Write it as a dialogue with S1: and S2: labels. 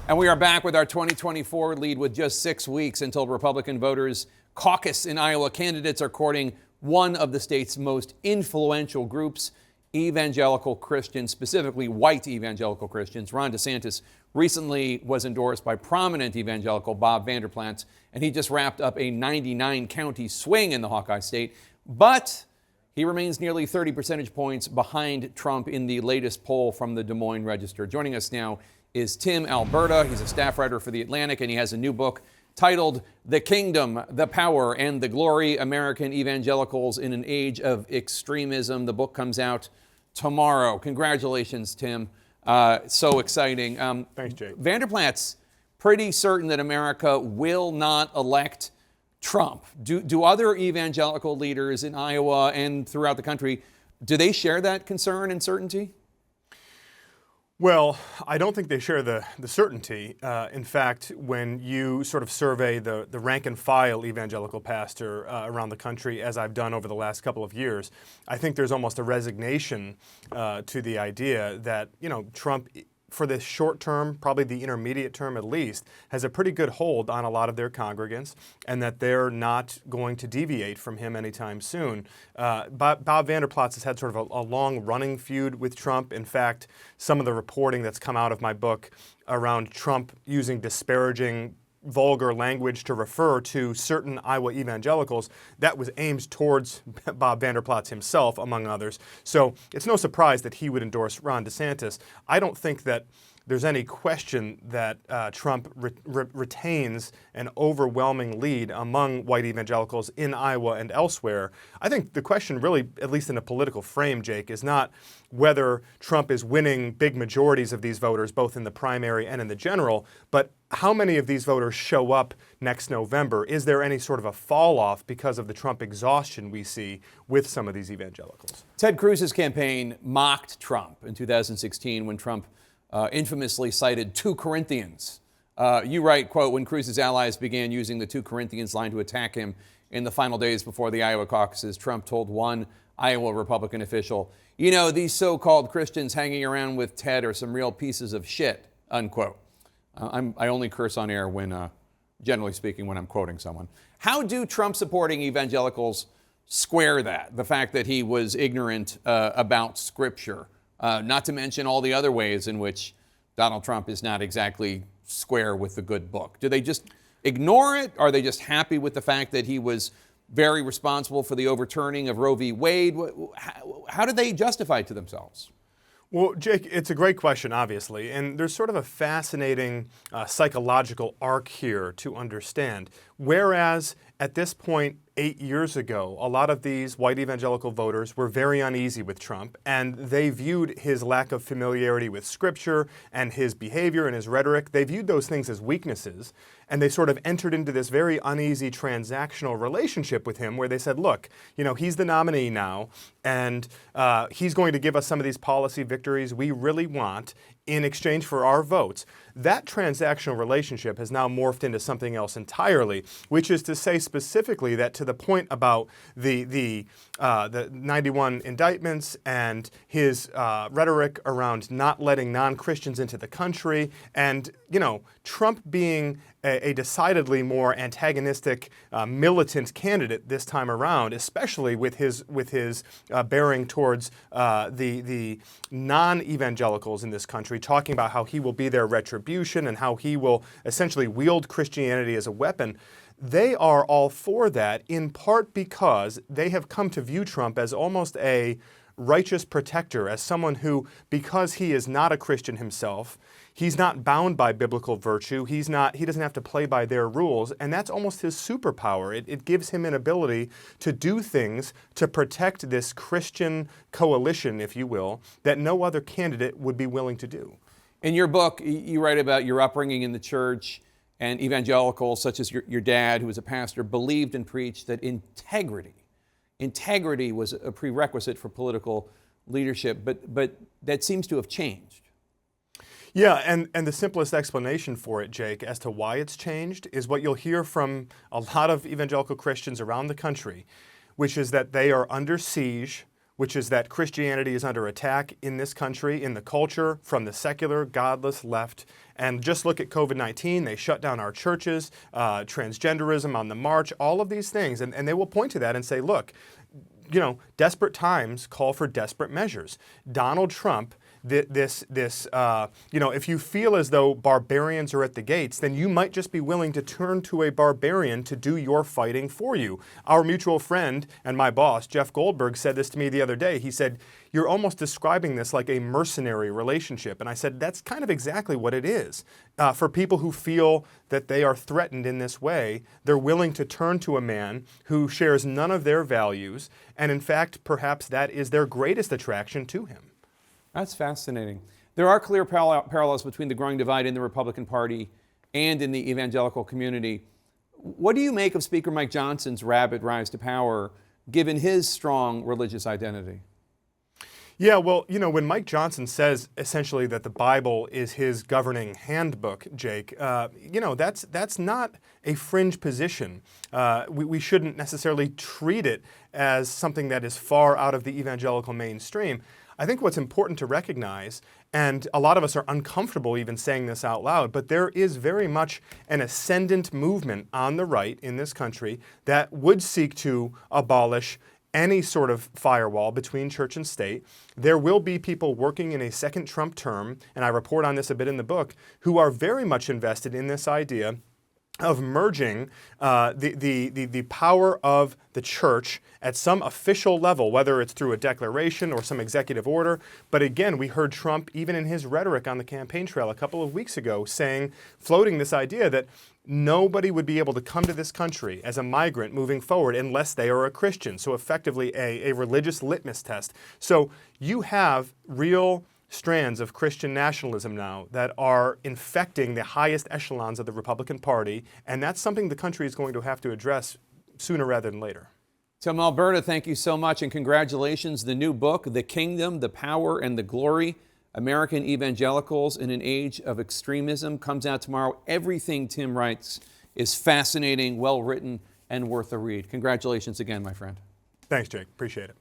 S1: And we are back with our 2024 lead with just 6 weeks until Republican voters caucus in Iowa. Candidates are courting one of the state's most influential groups, evangelical Christians, specifically white evangelical Christians. Ron DeSantis recently was endorsed by prominent evangelical Bob Vander Plaats, and he just wrapped up a 99-county swing in the Hawkeye state. But he remains nearly 30 percentage points behind Trump in the latest poll from the Des Moines Register. Joining us now is Tim Alberta. He's a staff writer for The Atlantic, and he has a new book titled The Kingdom, the Power, and the Glory, American Evangelicals in an Age of Extremism. The book comes out tomorrow. Congratulations, Tim. So exciting.
S2: Thanks, Jake.
S1: Vander Plaats pretty certain that America will not elect Trump. Do other evangelical leaders in Iowa and throughout the country, do they share that concern and certainty?
S2: Well, I don't think they share the certainty. In fact, when you sort of survey the rank and file evangelical pastor around the country, as I've done over the last couple of years, I think there's almost a resignation to the idea that, Trump, for the short term, probably the intermediate term at least, has a pretty good hold on a lot of their congregants, and that they're not going to deviate from him anytime soon. Bob Vander Plaats has had sort of a long-running feud with Trump. In fact, some of the reporting that's come out of my book around Trump using disparaging vulgar language to refer to certain Iowa evangelicals, that was aimed towards Bob Vander Plaats himself, among others. So it's no surprise that he would endorse Ron DeSantis. I don't think that there's any question that Trump retains an overwhelming lead among white evangelicals in Iowa and elsewhere. I think the question really, at least in a political frame, Jake, is not whether Trump is winning big majorities of these voters, both in the primary and in the general, but how many of these voters show up next November? Is there any sort of a fall off because of the Trump exhaustion we see with some of these evangelicals?
S1: Ted Cruz's campaign mocked Trump in 2016 when Trump infamously cited 2 Corinthians. You write, quote, when Cruz's allies began using the 2 Corinthians line to attack him in the final days before the Iowa caucuses, Trump told one Iowa Republican official, these so-called Christians hanging around with Ted are some real pieces of shit, unquote. I only curse on air when, generally speaking, when I'm quoting someone. How do Trump-supporting evangelicals square that, the fact that he was ignorant about Scripture? Not to mention all the other ways in which Donald Trump is not exactly square with the good book. Do they just ignore it? Are they just happy with the fact that he was very responsible for the overturning of Roe v. Wade? How do they justify it to themselves?
S2: Well, Jake, it's a great question, obviously, and there's sort of a fascinating psychological arc here to understand. Whereas at this point, 8 years ago, a lot of these white evangelical voters were very uneasy with Trump, and they viewed his lack of familiarity with Scripture and his behavior and his rhetoric, they viewed those things as weaknesses, and they sort of entered into this very uneasy transactional relationship with him where they said, look, he's the nominee now, and he's going to give us some of these policy victories we really want in exchange for our votes. That transactional relationship has now morphed into something else entirely, which is to say specifically that to the point about the 91 indictments and his rhetoric around not letting non-Christians into the country, and Trump being a decidedly more antagonistic, militant candidate this time around, especially with his bearing towards the non-evangelicals in this country, talking about how he will be their retribution and how he will essentially wield Christianity as a weapon. They are all for that, in part because they have come to view Trump as almost a righteous protector, as someone who, because he is not a Christian himself, he's not bound by biblical virtue, he doesn't have to play by their rules, and that's almost his superpower. It gives him an ability to do things to protect this Christian coalition, if you will, that no other candidate would be willing to do.
S1: In your book, you write about your upbringing in the church, and evangelicals, such as your dad, who was a pastor, believed and preached that integrity was a prerequisite for political leadership, but that seems to have changed.
S2: Yeah, and the simplest explanation for it, Jake, as to why it's changed is what you'll hear from a lot of evangelical Christians around the country, which is that they are under siege which is that Christianity is under attack in this country, in the culture, from the secular, godless left. And just look at COVID-19. They shut down our churches, transgenderism on the march, all of these things. And they will point to that and say, look, desperate times call for desperate measures. Donald Trump, if you feel as though barbarians are at the gates, then you might just be willing to turn to a barbarian to do your fighting for you. Our mutual friend and my boss, Jeff Goldberg, said this to me the other day. He said, "You're almost describing this like a mercenary relationship." And I said, that's kind of exactly what it is. For people who feel that they are threatened in this way, they're willing to turn to a man who shares none of their values, and in fact, perhaps that is their greatest attraction to him.
S1: That's fascinating. There are clear parallels between the growing divide in the Republican Party and in the evangelical community. What do you make of Speaker Mike Johnson's rapid rise to power, given his strong religious identity?
S2: Yeah, well, when Mike Johnson says essentially that the Bible is his governing handbook, Jake, that's not a fringe position. We shouldn't necessarily treat it as something that is far out of the evangelical mainstream. I think what's important to recognize, and a lot of us are uncomfortable even saying this out loud, but there is very much an ascendant movement on the right in this country that would seek to abolish any sort of firewall between church and state. There will be people working in a second Trump term, and I report on this a bit in the book, who are very much invested in this idea of merging the power of the church at some official level, whether it's through a declaration or some executive order. But again, we heard Trump, even in his rhetoric on the campaign trail a couple of weeks ago, floating this idea that nobody would be able to come to this country as a migrant moving forward unless they are a Christian. So effectively a religious litmus test. So you have real strands of Christian nationalism now that are infecting the highest echelons of the Republican Party, and that's something the country is going to have to address sooner rather than later.
S1: Tim Alberta, thank you so much, and congratulations. The new book, The Kingdom, the Power, and the Glory, American Evangelicals in an Age of Extremism, comes out tomorrow. Everything Tim writes is fascinating, well-written, and worth a read. Congratulations again, my friend.
S2: Thanks, Jake. Appreciate it.